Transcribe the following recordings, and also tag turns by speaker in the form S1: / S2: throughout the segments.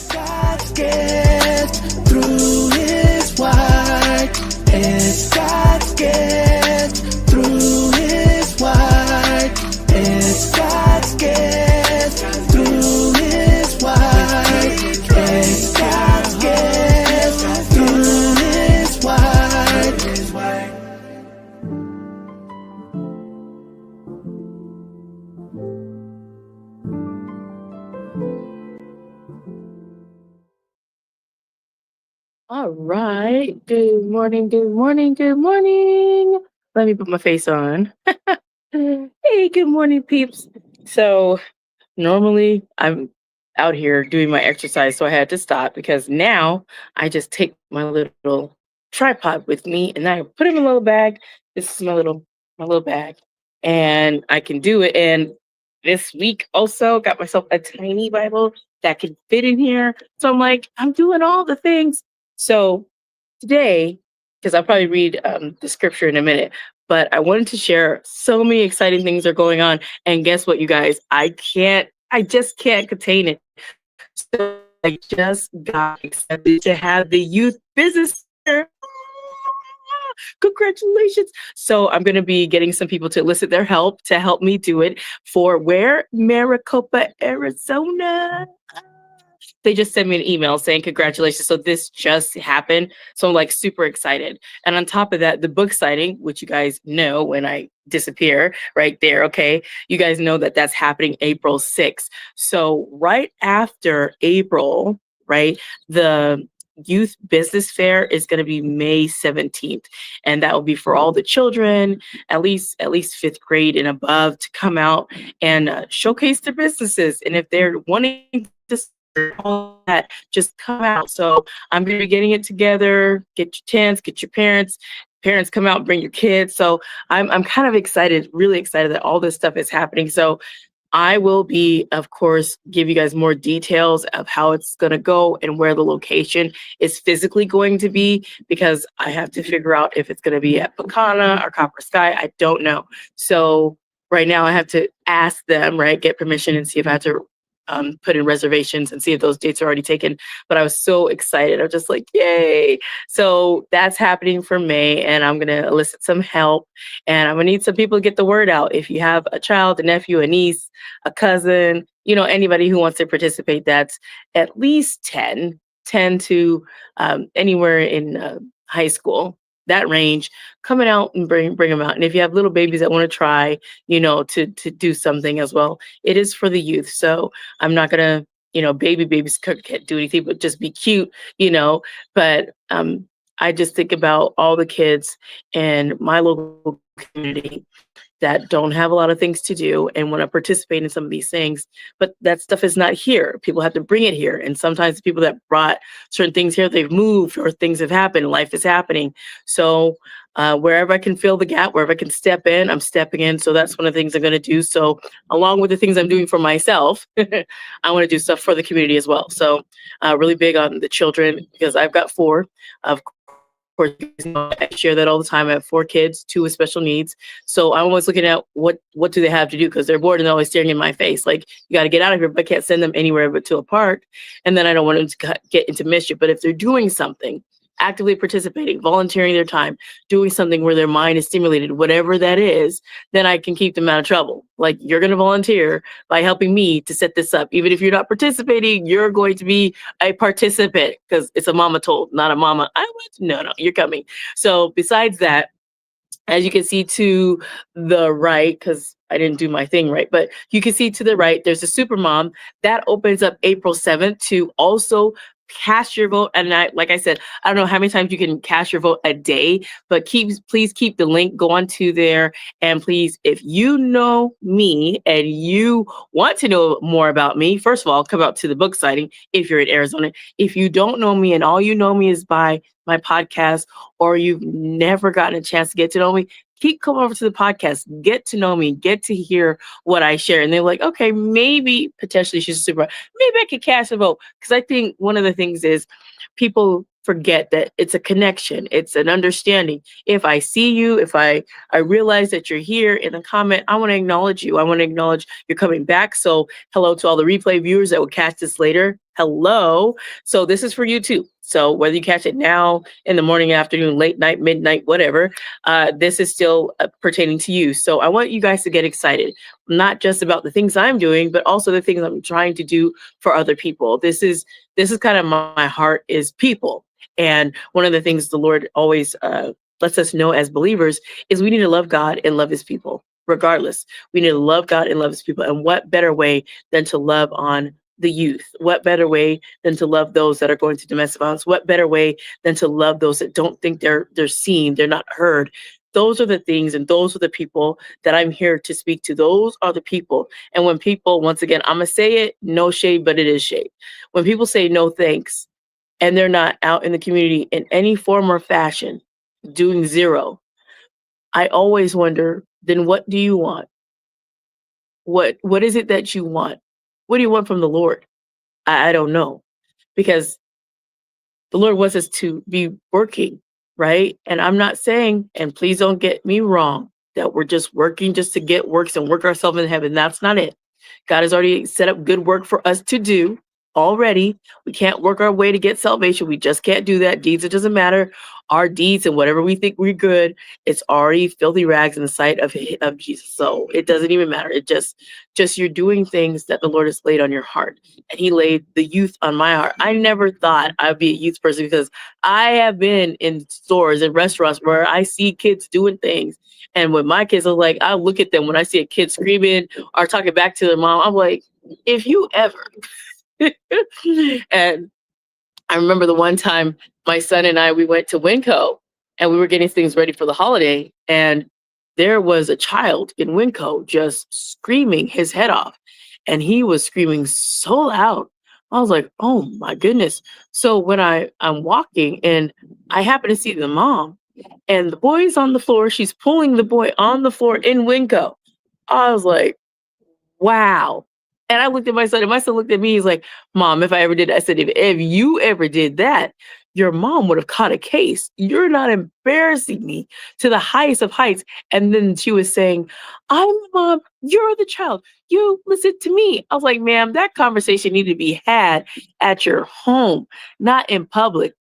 S1: God's gift through His word. It's God's gift through His word. It's God's gift through His word. It's God's gift through His word.
S2: All right. Good morning. Good morning. Good morning. Let me put my face on. Hey, good morning, peeps. So, normally I'm out here doing my exercise, so I had to stop because now I just take my little tripod with me and I put it in a little bag. This is my little bag. And I can do it. And this week also got myself a tiny Bible that can fit in here. So I'm like, I'm doing all the things. So today, because I'll probably read the scripture in a minute, but I wanted to share so many exciting things are going on. And guess what, you guys? I just can't contain it. So I just got accepted to have the youth business fair. Congratulations. So I'm going to be getting some people to elicit their help to help me do it for where? Maricopa, Arizona. They just sent me an email saying congratulations. So this just happened. So I'm like super excited. And on top of that, the book signing, which you guys know when I disappear right there. Okay. You guys know that that's happening April 6th. So right after April, right, the youth business fair is going to be May 17th, and that will be for all the children, at least fifth grade and above, to come out and showcase their businesses. And if they're wanting to all that, just come out. So I'm going to be getting it together. Get your tents, get your parents come out, bring your kids. So I'm kind of excited, really excited that all this stuff is happening. So I will be, of course, give you guys more details of how it's going to go and where the location is physically going to be, because I have to figure out if it's going to be at Pecana or Copper Sky. I don't know. So right now I have to ask them, right, get permission and see if I have to put in reservations and see if those dates are already taken. But I was so excited. I was just like, yay. So that's happening for May, and I'm going to elicit some help. And I'm going to need some people to get the word out. If you have a child, a nephew, a niece, a cousin, anybody who wants to participate, that's at least 10 to anywhere in high school, that range, coming out and bring them out. And if you have little babies that want to try, to do something as well, it is for the youth. So I'm not gonna, babies can't do anything but just be cute, But I just think about all the kids in my local community that don't have a lot of things to do and want to participate in some of these things, but that stuff is not here. People have to bring it here. And sometimes the people that brought certain things here, they've moved or things have happened, life is happening. So wherever I can fill the gap, wherever I can step in, I'm stepping in. So that's one of the things I'm going to do. So along with the things I'm doing for myself, I want to do stuff for the community as well. So really big on the children, because I've got 4. Of course, I share that all the time. I have 4 kids, 2 with special needs. So I'm always looking at what do they have to do, because they're bored and they're always staring in my face. Like, you got to get out of here, but I can't send them anywhere but to a park. And then I don't want them to get into mischief. But if they're doing something, actively participating, volunteering their time, doing something where their mind is stimulated, whatever that is, then I can keep them out of trouble. Like, you're going to volunteer by helping me to set this up. Even if you're not participating, you're going to be a participant, because it's a mama told, not a mama. I went, no, you're coming. So besides that, as you can see to the right, because I didn't do my thing right, but you can see to the right, there's a super mom that opens up April 7th to also cast your vote. And like I said, I don't know how many times you can cast your vote a day, but please keep the link, go on to there. And please, if you know me and you want to know more about me, first of all, come out to the book signing if you're in Arizona. If you don't know me and all you know me is by my podcast, or you've never gotten a chance to get to know me, keep coming over to the podcast, get to know me, get to hear what I share. And they're like, okay, maybe potentially she's a super, maybe I could cast a vote. Because I think one of the things is people forget that it's a connection. It's an understanding. If I see you, if I realize that you're here in the comment, I want to acknowledge you. I want to acknowledge you're coming back. So hello to all the replay viewers that will catch this later. Hello. So this is for you too. So whether you catch it now, in the morning, afternoon, late night, midnight, whatever, this is still pertaining to you. So I want you guys to get excited, not just about the things I'm doing, but also the things I'm trying to do for other people. This is kind of my heart is people. And one of the things the Lord always lets us know as believers is we need to love God and love his people, regardless. We need to love God and love his people. And what better way than to love on the youth? What better way than to love those that are going through domestic violence? What better way than to love those that don't think they're seen, they're not heard? Those are the things and those are the people that I'm here to speak to. Those are the people. And when people, once again, I'm going to say it, no shade, but it is shade. When people say no thanks and they're not out in the community in any form or fashion, doing zero, I always wonder, then what do you want? What is it that you want? What do you want from the Lord? I don't know, because the Lord wants us to be working, right? And I'm not saying, and please don't get me wrong, that we're just working just to get works and work ourselves in heaven. That's not it. God has already set up good work for us to do already. We can't work our way to get salvation. We just can't do that. Deeds, it doesn't matter. Our deeds and whatever we think we're good, it's already filthy rags in the sight of Jesus. So it doesn't even matter. It just you're doing things that the Lord has laid on your heart. And he laid the youth on my heart. I never thought I'd be a youth person because I have been in stores and restaurants where I see kids doing things. And with my kids, I was like, I look at them when I see a kid screaming or talking back to their mom. I'm like, if you ever. And I remember the one time my son and I, we went to Winco and we were getting things ready for the holiday. And there was a child in Winco just screaming his head off. And he was screaming so loud. I was like, oh my goodness. So when I'm walking and I happen to see the mom and the boy's on the floor, she's pulling the boy on the floor in Winco. I was like, wow. And I looked at my son, and my son looked at me. He's like, Mom, if I ever did, I said, if you ever did that, your mom would have caught a case. You're not embarrassing me to the highest of heights. And then she was saying, I'm the mom, you're the child. You listen to me. I was like, ma'am, that conversation needed to be had at your home, not in public.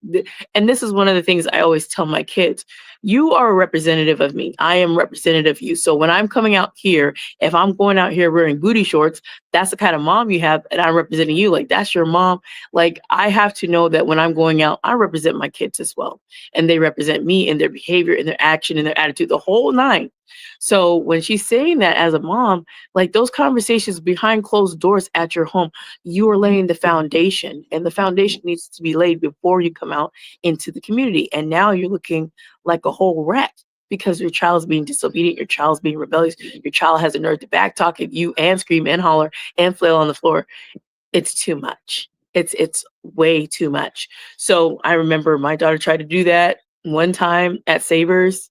S2: And this is one of the things I always tell my kids. You are a representative of me. I am representative of you. So when I'm coming out here, if I'm going out here wearing booty shorts, that's the kind of mom you have, and I'm representing you. Like, that's your mom. Like, I have to know that when I'm going out, I represent my kids as well. And they represent me in their behavior, in their action, in their attitude, the whole nine. So when she's saying that as a mom, like those conversations behind closed doors at your home, you are laying the foundation, and the foundation needs to be laid before you come out into the community. And now you're looking like a whole wreck because your child's being disobedient, your child's being rebellious, your child has a nerve to backtalk at you and scream and holler and flail on the floor. It's too much. It's way too much. So I remember my daughter tried to do that one time at Savers.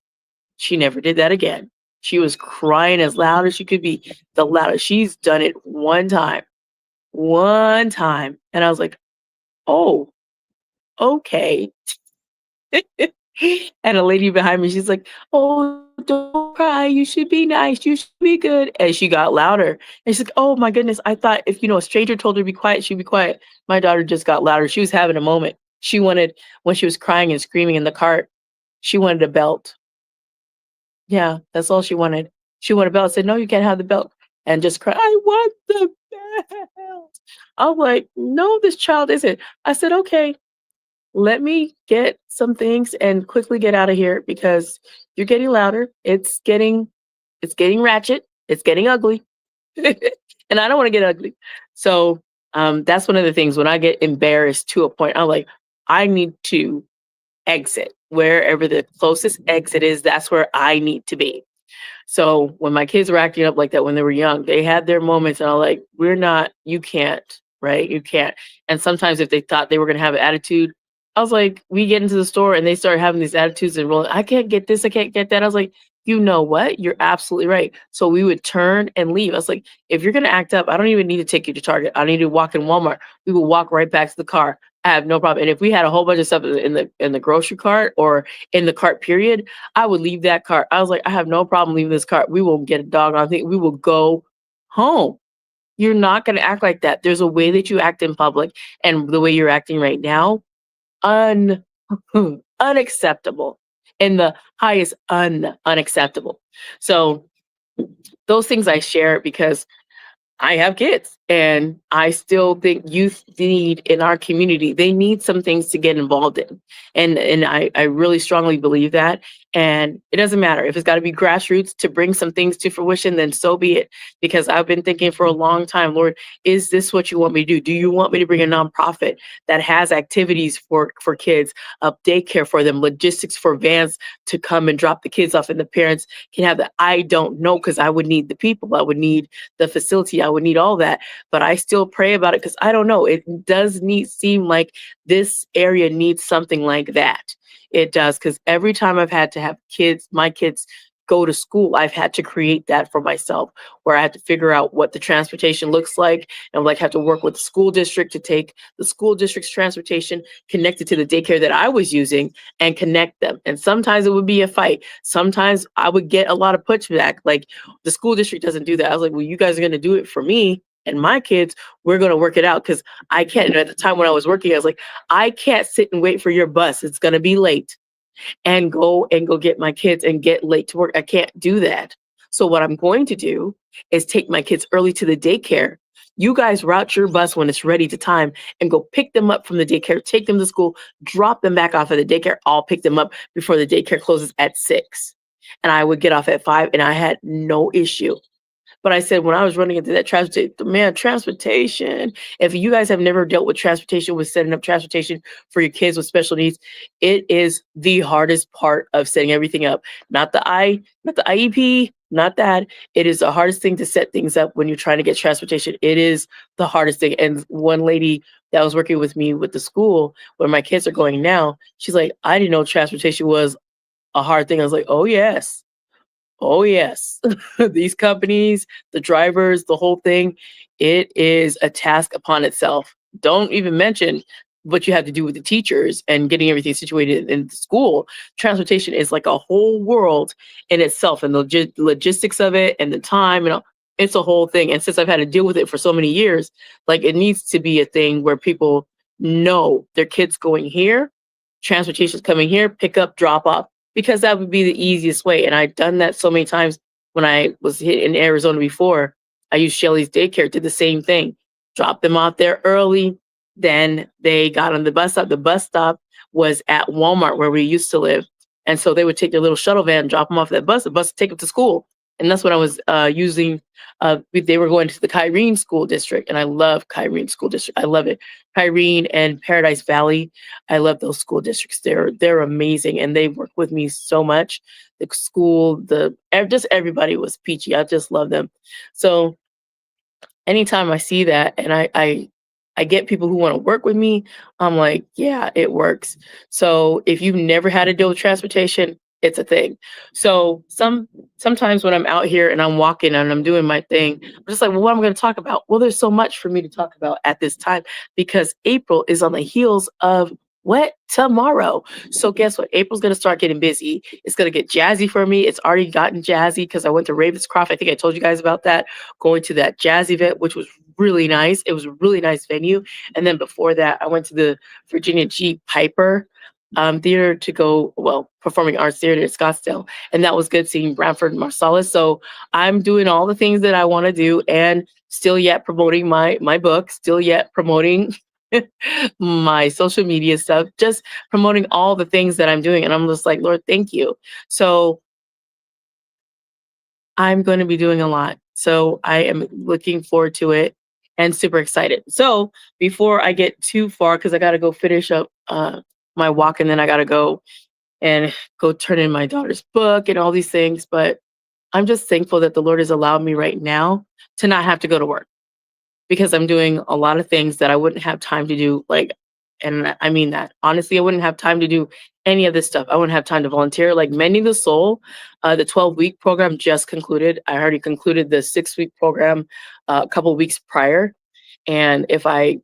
S2: She never did that again. She was crying as loud as she could be, the loudest. She's done it one time. And I was like, oh, okay. And a lady behind me, she's like, "Oh, don't cry. You should be nice. You should be good." And she got louder. And she's like, "Oh my goodness. I thought if a stranger told her to be quiet, she'd be quiet." My daughter just got louder. She was having a moment. She wanted, when she was crying and screaming in the cart, she wanted a belt. Yeah, that's all she wanted. She wanted a belt. I said, "No, you can't have the belt." And just cry, "I want the belt." I'm like, "No, this child isn't." I said, "Okay, let me get some things and quickly get out of here because you're getting louder. It's getting ratchet. It's getting ugly." And I don't want to get ugly. So that's one of the things when I get embarrassed to a point, I'm like, I need to exit wherever the closest exit is. That's where I need to be. So when my kids were acting up like that when they were young, they had their moments, and I'm like, you can't, right? You can't. And sometimes if they thought they were going to have an attitude, I was like, we get into the store and they start having these attitudes and rolling, I can't get this, I can't get that. I was like, you know what? You're absolutely right. So we would turn and leave. I was like, if you're going to act up, I don't even need to take you to Target. I need to walk in Walmart. We will walk right back to the car. I have no problem. And if we had a whole bunch of stuff in the grocery cart or in the cart period, I would leave that cart. I was like, I have no problem leaving this cart. We will get a dog on thing. We will go home. You're not going to act like that. There's a way that you act in public, and the way you're acting right now, un unacceptable, in the highest unacceptable. So those things I share because I have kids, and I still think youth need in our community, they need some things to get involved in. And I really strongly believe that. And it doesn't matter if it's got to be grassroots to bring some things to fruition, then so be it. Because I've been thinking for a long time, Lord, is this what you want me to do? Do you want me to bring a nonprofit that has activities for kids, daycare for them, logistics for vans to come and drop the kids off, and the parents can have that? I don't know, because I would need the people, I would need the facility, I would need all that. But I still pray about it because I don't know. It does need seem like this area needs something like that. It does, because every time I've had to have kids, my kids go to school, I've had to create that for myself, where I have to figure out what the transportation looks like, and like have to work with the school district to take the school district's transportation connected to the daycare that I was using and connect them. And sometimes it would be a fight. Sometimes I would get a lot of pushback. Like, the school district doesn't do that. I was like, well, you guys are going to do it for me and my kids. We're going to work it out, because I can't. And at the time when I was working, I was like, I can't sit and wait for your bus. It's going to be late, and go get my kids and get late to work. I can't do that. So what I'm going to do is take my kids early to the daycare. You guys route your bus when it's ready to time, and go pick them up from the daycare, take them to school, drop them back off at the daycare. I'll pick them up before the daycare closes at 6. And I would get off at 5, and I had no issue. But I said, when I was running into that transportation, if you guys have never dealt with transportation, with setting up transportation for your kids with special needs, it is the hardest part of setting everything up. Not the IEP, not that. It is the hardest thing to set things up when you're trying to get transportation. It is the hardest thing. And one lady that was working with me with the school where my kids are going now, she's like, I didn't know transportation was a hard thing. I was like, oh yes. Oh, yes. These companies, the drivers, the whole thing, it is a task upon itself. Don't even mention what you have to do with the teachers and getting everything situated in the school. Transportation is like a whole world in itself, and the logistics of it and the time and all, it's a whole thing. And since I've had to deal with it for so many years, like, it needs to be a thing where people know their kids going here, transportation's coming here, pick up, drop off, because that would be the easiest way. And I've done that so many times when I was in Arizona before. I used Shelly's daycare, did the same thing, dropped them off there early. Then they got on the bus stop. The bus stop was at Walmart where we used to live. And so they would take their little shuttle van, drop them off at that bus, the bus would take them to school. And that's when I was using, they were going to the Kyrene School District. And I love Kyrene School District. I love it. Kyrene and Paradise Valley. I love those school districts. They're amazing. And they work with me so much. The school, just everybody was peachy. I just love them. So anytime I see that, and I get people who want to work with me, I'm like, yeah, it works. So if you've never had to deal with transportation, it's a thing. So sometimes when I'm out here and I'm walking and I'm doing my thing, I'm just like, well, what am I going to talk about? Well, there's so much for me to talk about at this time, because April is on the heels of what? Tomorrow. So guess what? April's going to start getting busy. It's going to get jazzy for me. It's already gotten jazzy because I went to Ravenscroft. I think I told you guys about that, going to that jazz event, which was really nice. It was a really nice venue. And then before that, I went to the Virginia G. Piper theater to go, well, Performing Arts Theater in Scottsdale. And that was good, seeing Branford Marsalis. So I'm doing all the things that I want to do, and still yet promoting my book, still yet promoting my social media stuff, just promoting all the things that I'm doing. And I'm just like, Lord, thank you. So I'm going to be doing a lot. So I am looking forward to it and super excited. So before I get too far, because I got to go finish up my walk, and then I got to go turn in my daughter's book and all these things. But I'm just thankful that the Lord has allowed me right now to not have to go to work, because I'm doing a lot of things that I wouldn't have time to do. Like, and I mean that honestly, I wouldn't have time to do any of this stuff. I wouldn't have time to volunteer. Like Mending the Soul, the 12-week program just concluded. I already concluded the 6-week program a couple weeks prior. And if I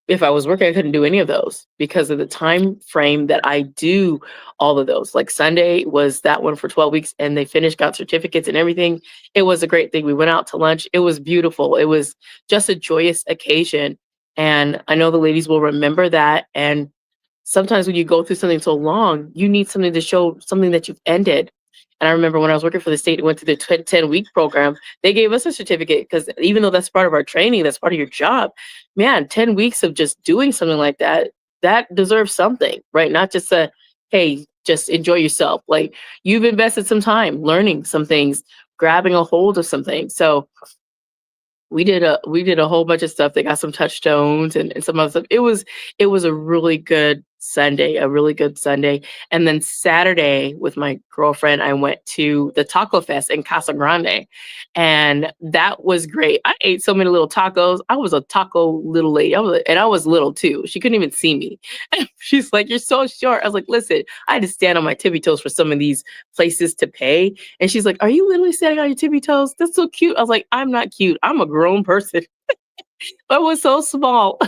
S2: if I was working, I couldn't do any of those because of the time frame that I do all of those. Like Sunday was that one for 12 weeks and they finished, got certificates and everything. It was a great thing. We went out to lunch. It was beautiful. It was just a joyous occasion. And I know the ladies will remember that. And sometimes when you go through something so long, you need something to show something that you've ended. And I remember when I was working for the state and went through the 10-week program, they gave us a certificate because even though that's part of our training, that's part of your job, man, 10 weeks of just doing something like that, that deserves something, right? Not just a, hey, just enjoy yourself. Like you've invested some time learning some things, grabbing a hold of some things. So we did a whole bunch of stuff. They got some touchstones and some other stuff. It was a really good Sunday, a really good Sunday. And then Saturday with my girlfriend, I went to the Taco Fest in Casa Grande. And that was great. I ate so many little tacos. I was a taco little lady. And I was little too. She couldn't even see me. She's like, "You're so short." I was like, "Listen, I had to stand on my tippy toes for some of these places to pay." And she's like, "Are you literally standing on your tippy toes? That's so cute." I was like, "I'm not cute. I'm a grown person." I was so small.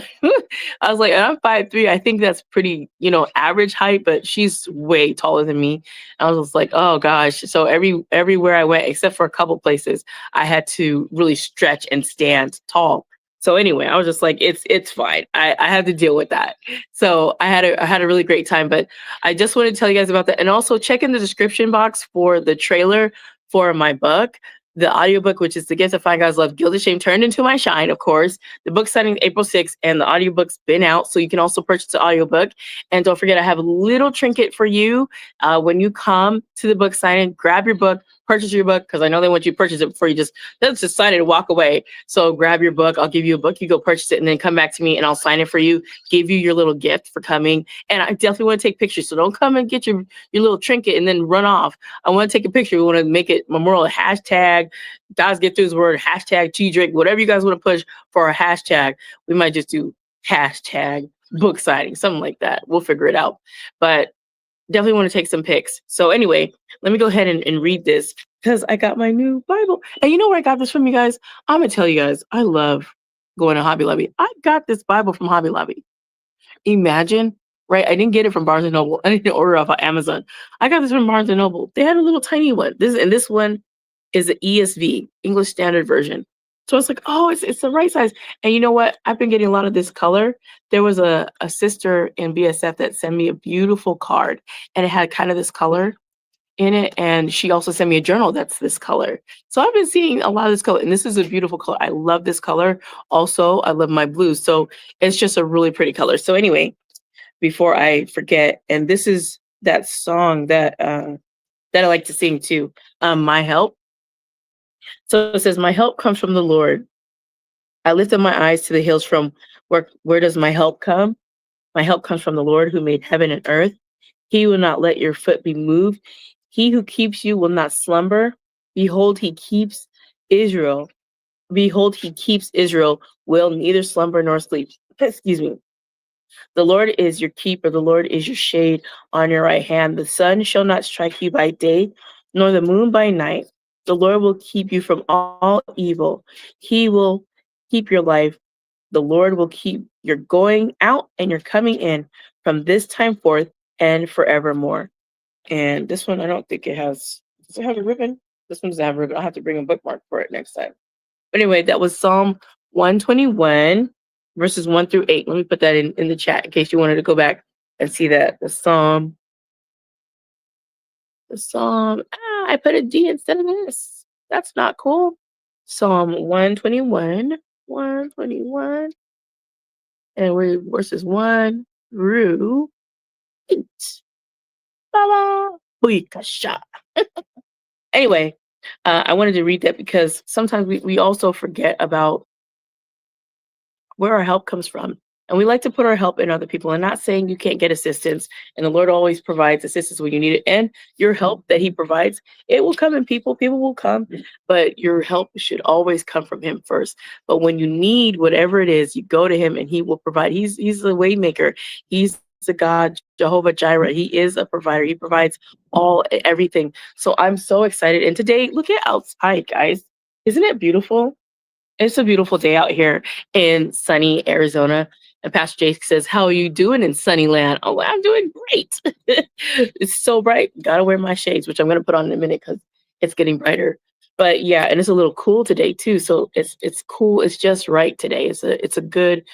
S2: I was like, and I'm 5'3". I think that's pretty, average height, but she's way taller than me. I was just like, oh gosh. So everywhere I went, except for a couple places, I had to really stretch and stand tall. So anyway, I was just like, it's fine. I had to deal with that. So I had a really great time. But I just wanted to tell you guys about that. And also check in the description box for the trailer for my book, the audiobook, which is The Gift of Find God's Love, Guilt and Shame Turned Into My Shine, of course. The book signing April 6th, and the audiobook's been out, so you can also purchase the audiobook. And don't forget, I have a little trinket for you. When you come to the book signing, grab your book, purchase your book, because I know they want you to purchase it before you just sign it and walk away. So grab your book. I'll give you a book. You go purchase it and then come back to me and I'll sign it for you, give you your little gift for coming. And I definitely want to take pictures. So don't come and get your little trinket and then run off. I want to take a picture. We want to make it memorial, hashtag guys get through his word, hashtag tea drink, whatever you guys want to push for a hashtag. We might just do hashtag book signing, something like that. We'll figure it out. But definitely want to take some pics. So anyway, let me go ahead and read this because I got my new Bible. And you know where I got this from, you guys? I'm going to tell you guys, I love going to Hobby Lobby. I got this Bible from Hobby Lobby. Imagine, right? I didn't get it from Barnes& and Noble. I didn't order it off of Amazon. I got this from Barnes& and Noble. They had a little tiny one. This one is the ESV, English Standard Version. So it's like, oh, it's the right size. And you know what? I've been getting a lot of this color. There was a sister in BSF that sent me a beautiful card, and it had kind of this color in it. And she also sent me a journal that's this color. So I've been seeing a lot of this color, and this is a beautiful color. I love this color. Also, I love my blues. So it's just a really pretty color. So anyway, before I forget, and this is that song that I like to sing too, My Help. So it says, "My help comes from the Lord. I lift up my eyes to the hills from where does my help come? My help comes from the Lord who made heaven and earth. He will not let your foot be moved. He who keeps you will not slumber. Behold, he keeps Israel. Behold, he keeps Israel, will neither slumber nor sleep." Excuse me. "The Lord is your keeper. The Lord is your shade on your right hand. The sun shall not strike you by day, nor the moon by night. The Lord will keep you from all evil. He will keep your life. The Lord will keep your going out and your coming in from this time forth and forevermore." And this one, I don't think does it have a ribbon? This one doesn't have a ribbon. I'll have to bring a bookmark for it next time. But anyway, that was Psalm 121, verses 1 through 8. Let me put that in the chat in case you wanted to go back and see that. I put a D instead of this. That's not cool. Psalm 121, and we're verses 1 through 8. Baba, Boikasha. Anyway, I wanted to read that because sometimes we also forget about where our help comes from. And we like to put our help in other people. And not saying you can't get assistance. And the Lord always provides assistance when you need it. And your help that He provides, it will come in people. People will come, but your help should always come from Him first. But when you need whatever it is, you go to Him and He will provide. He's the way maker. He's the God, Jehovah Jireh. He is a provider. He provides everything. So I'm so excited. And today, look at outside, guys. Isn't it beautiful? It's a beautiful day out here in sunny Arizona. And Pastor Jake says, "How are you doing in sunny land?" Oh, I'm doing great. It's so bright. Gotta wear my shades, which I'm gonna put on in a minute because it's getting brighter. But yeah, and it's a little cool today too. So it's cool. It's just right today. It's a good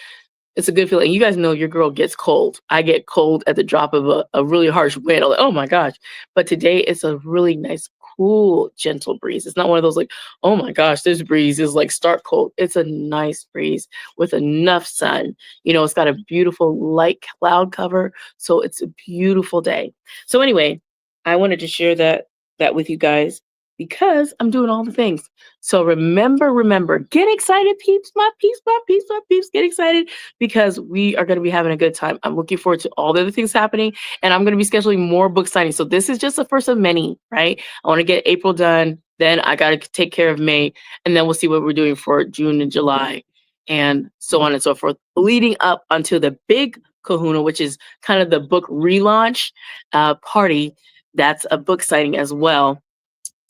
S2: feeling. You guys know your girl gets cold. I get cold at the drop of a really harsh wind. I'm like, oh my gosh. But today it's a really nice, cool, gentle breeze. It's not one of those like, oh my gosh, this breeze is like stark cold. It's a nice breeze with enough sun. You know, it's got a beautiful light cloud cover. So it's a beautiful day. So anyway, I wanted to share that with you guys because I'm doing all the things. So remember, get excited, peeps, my peeps, my peeps, my peeps, get excited because we are going to be having a good time. I'm looking forward to all the other things happening, and I'm going to be scheduling more book signings. So this is just the first of many, right? I want to get April done, then I got to take care of May, and then we'll see what we're doing for June and July, and so on and so forth, leading up until the big Kahuna, which is kind of the book relaunch party. That's a book signing as well.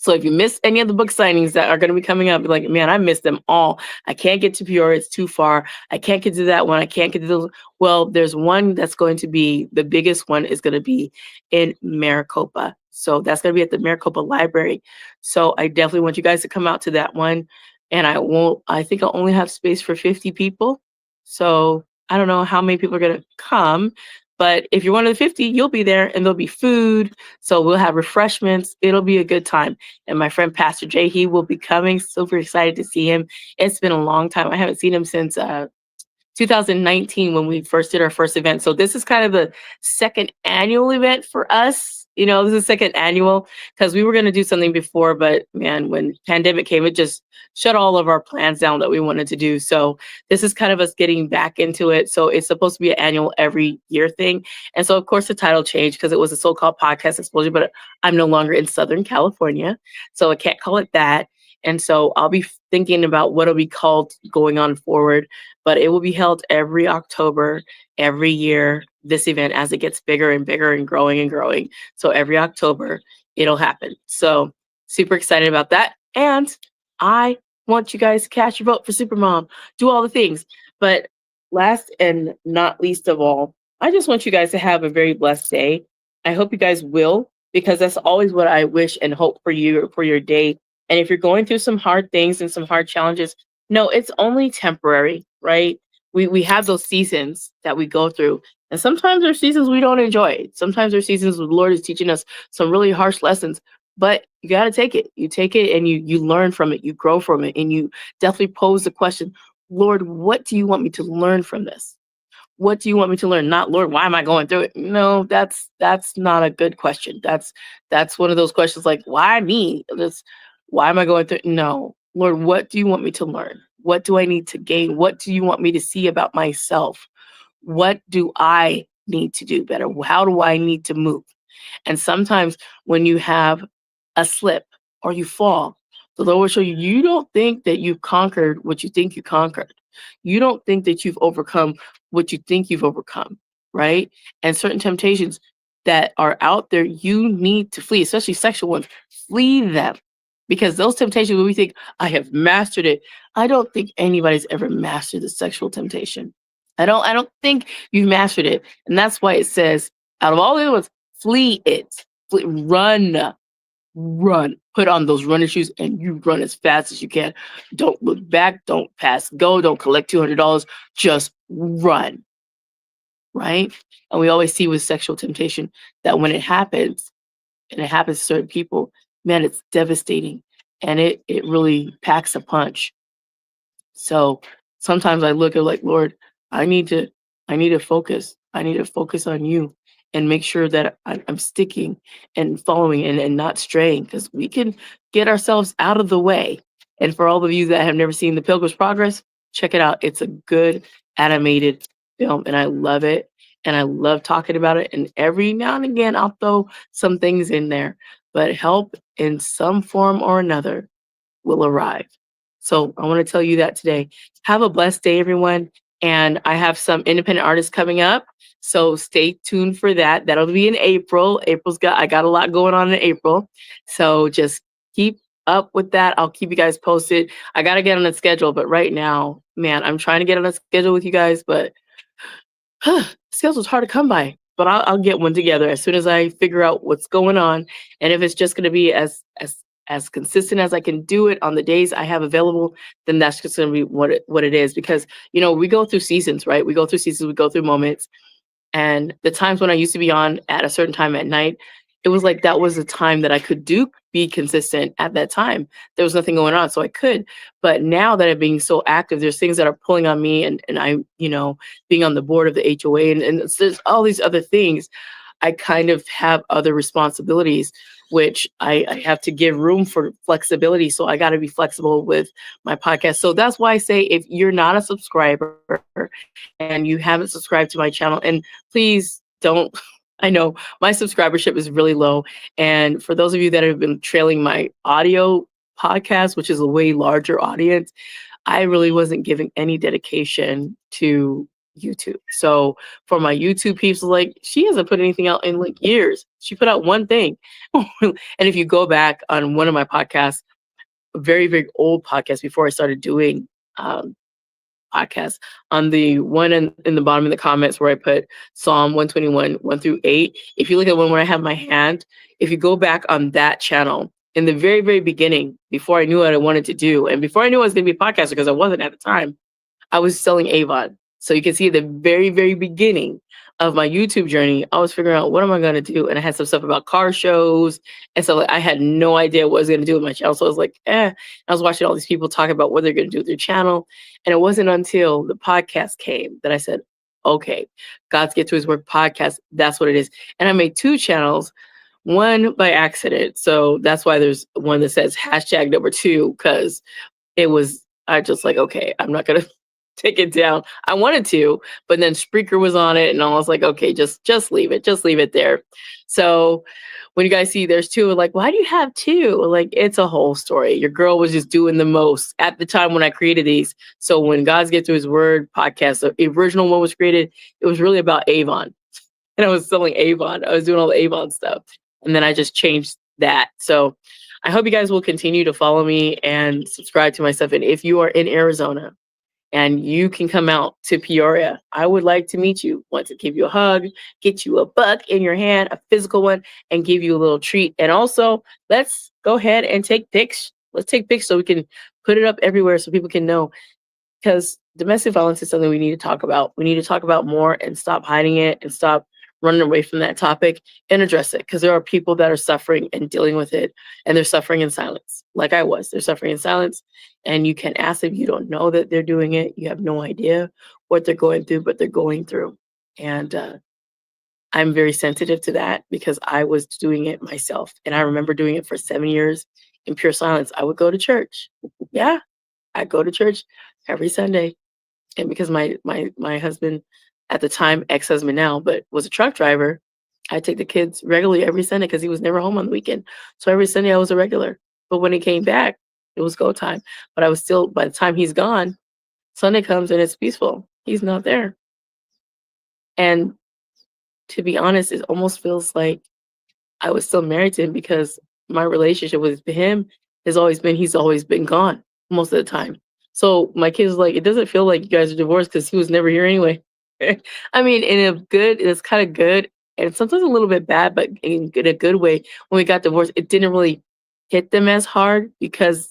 S2: So if you miss any of the book signings that are going to be coming up, you're like, man, I missed them all. I can't get to Peoria. It's too far. I can't get to that one. I can't get to those. Well, there's one that's going to be the biggest one is going to be in Maricopa. So that's going to be at the Maricopa Library. So I definitely want you guys to come out to that one. And I think I'll only have space for 50 people. So I don't know how many people are going to come. But if you're one of the 50, you'll be there and there'll be food. So we'll have refreshments. It'll be a good time. And my friend Pastor Jay, he will be coming. Super excited to see him. It's been a long time. I haven't seen him since 2019 when we first did our first event. So this is kind of the second annual event for us. You know, this is second annual because we were going to do something before, but man, when pandemic came, it just shut all of our plans down that we wanted to do. So this is kind of us getting back into it. So it's supposed to be an annual every year thing. And so of course the title changed because it was a so-called podcast explosion, but I'm no longer in Southern California. So I can't call it that. And so I'll be thinking about what it'll be called going on forward, but it will be held every October, every year, this event as it gets bigger and bigger and growing and growing. So every October, it'll happen. So super excited about that. And I want you guys to cast your vote for Supermom, do all the things. But last and not least of all, I just want you guys to have a very blessed day. I hope you guys will, because that's always what I wish and hope for you for your day. And if you're going through some hard things and some hard challenges, no, it's only temporary, right? We have those seasons that we go through. And sometimes there's seasons we don't enjoy. Sometimes there's seasons where the Lord is teaching us some really harsh lessons. But you got to take it. You take it and you learn from it. You grow from it. And you definitely pose the question, Lord, what do you want me to learn from this? What do you want me to learn? Not, Lord, why am I going through it? No, that's not a good question. That's one of those questions like, why me? That's why am I going through it? No. Lord, what do you want me to learn? What do I need to gain? What do you want me to see about myself? What do I need to do better? How do I need to move? And sometimes when you have a slip or you fall, the Lord will show you, you don't think that you've conquered what you think you conquered. You don't think that you've overcome what you think you've overcome, right? And certain temptations that are out there, you need to flee, especially sexual ones. Flee them because those temptations, when we think, I have mastered it, I don't think anybody's ever mastered the sexual temptation. I don't think you've mastered it. And that's why it says, out of all the other ones, flee it. Flee, run. Put on those running shoes and you run as fast as you can. Don't look back. Don't pass go. Don't collect $200. Just run. Right? And we always see with sexual temptation that when it happens, and it happens to certain people, man, it's devastating. And it really packs a punch. So sometimes I look at like, Lord, I need to, I need to focus. I need to focus on you and make sure that I'm sticking and following and not straying because we can get ourselves out of the way. And for all of you that have never seen The Pilgrim's Progress, check it out. It's a good animated film and I love it. And I love talking about it. And every now and again, I'll throw some things in there, but help in some form or another will arrive. So I want to tell you that today. Have a blessed day, everyone. And I have some independent artists coming up. So stay tuned for that. That'll be in April. I got a lot going on in April. So just keep up with that, I'll keep you guys posted. I got to get on a schedule, but right now, man, I'm trying to get on a schedule with you guys, but schedule's hard to come by. But I'll get one together as soon as I figure out what's going on, and if it's just going to be as consistent as I can do it on the days I have available, then that's just going to be what it is. Because we go through seasons, right? We go through seasons, we go through moments, and the times when I used to be on at a certain time at night, it was like that was a time that I could be consistent at that time. There was nothing going on, so I could. But now that I'm being so active, there's things that are pulling on me, and I, being on the board of the HOA, and there's all these other things. I kind of have other responsibilities, which I have to give room for flexibility. So I got to be flexible with my podcast. So that's why I say, if you're not a subscriber and you haven't subscribed to my channel, and please don't. I know my subscribership is really low. And for those of you that have been trailing my audio podcast, which is a way larger audience, I really wasn't giving any dedication to YouTube. So for my YouTube peeps, like, she hasn't put anything out in like years. She put out one thing. And if you go back on one of my podcasts, a very, very old podcast before I started doing podcasts, on the one in the bottom of the comments where I put Psalm 121, 1-8, if you look at one where I have my hand, if you go back on that channel, in the very, very beginning, before I knew what I wanted to do, and before I knew I was going to be a podcaster, because I wasn't at the time, I was selling Avon. So you can see at the very, very beginning of my YouTube journey, I was figuring out, what am I going to do? And I had some stuff about car shows. And so I had no idea what I was going to do with my channel. So I was like, I was watching all these people talk about what they're going to do with their channel. And it wasn't until the podcast came that I said, okay, God's Get to His Word podcast, that's what it is. And I made 2 channels, one by accident. So that's why there's one that says #2, because I just like, okay, I'm not going to take it down. I wanted to, but then Spreaker was on it, and I was like, okay, just leave it there. So when you guys see there's 2, like, why do you have 2? Like, it's a whole story. Your girl was just doing the most at the time when I created these. So when God's Get to His Word podcast, the original one was created, it was really about Avon. And I was selling Avon. I was doing all the Avon stuff. And then I just changed that. So I hope you guys will continue to follow me and subscribe to my stuff. And if you are in Arizona and you can come out to Peoria, I would like to meet you. Want to give you a hug, get you a buck in your hand, a physical one, and give you a little treat. And also, let's go ahead and take pics. Let's take pics so we can put it up everywhere so people can know. Because domestic violence is something we need to talk about. We need to talk about more and stop hiding it and stop running away from that topic and address it. Because there are people that are suffering and dealing with it, and they're suffering in silence, like I was. They're suffering in silence, and you can ask if you don't know that they're doing it. You have no idea what they're going through, but they're going through. And I'm very sensitive to that because I was doing it myself. And I remember doing it for 7 years in pure silence. I would go to church. Yeah, I'd go to church every Sunday. And because my husband at the time, ex-husband now, but was a truck driver, I take the kids regularly every Sunday because he was never home on the weekend. So every Sunday I was a regular. But when he came back, it was go time. But I was still, by the time he's gone, Sunday comes and it's peaceful. He's not there. And to be honest, it almost feels like I was still married to him because my relationship with him he's always been gone most of the time. So my kids like, it doesn't feel like you guys are divorced because he was never here anyway. I mean, it's kind of good and sometimes a little bit bad, but in a good way. When we got divorced, it didn't really hit them as hard because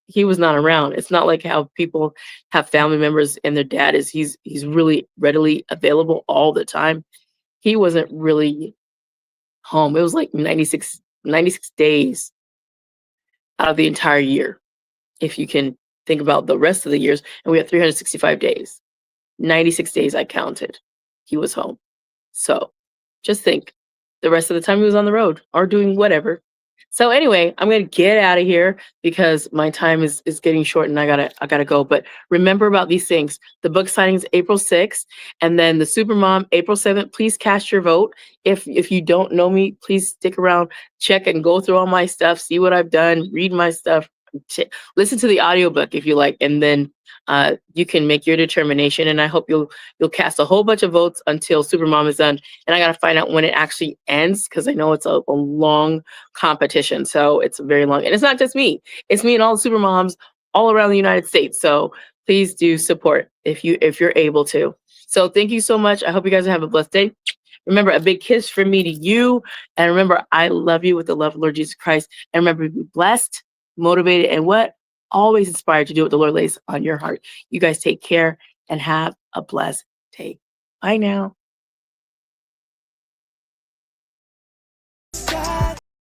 S2: he was not around. It's not like how people have family members and their dad he's really readily available all the time. He wasn't really home. It was like 96 days out of the entire year. If you can think about the rest of the years, and we have 365 days. 96 days I counted. He was home. So just think, the rest of the time he was on the road or doing whatever. So anyway, I'm gonna get out of here because my time is getting short and I gotta go. But remember about these things. The book signing is April 6th, and then the Supermom April 7th. Please cast your vote. If you don't know me, please stick around, check and go through all my stuff, see what I've done, read my stuff. listen to the audiobook if you like, and then you can make your determination. And I hope you'll cast a whole bunch of votes until Supermom is done. And I got to find out when it actually ends because I know it's a long competition. So it's very long, and it's not just me; it's me and all the Supermoms all around the United States. So please do support if you're able to. So thank you so much. I hope you guys have a blessed day. Remember, a big kiss from me to you. And remember, I love you with the love of Lord Jesus Christ. And remember, be blessed, motivated, and what? Always inspired to do what the Lord lays on your heart. You guys take care and have a blessed day. Bye now.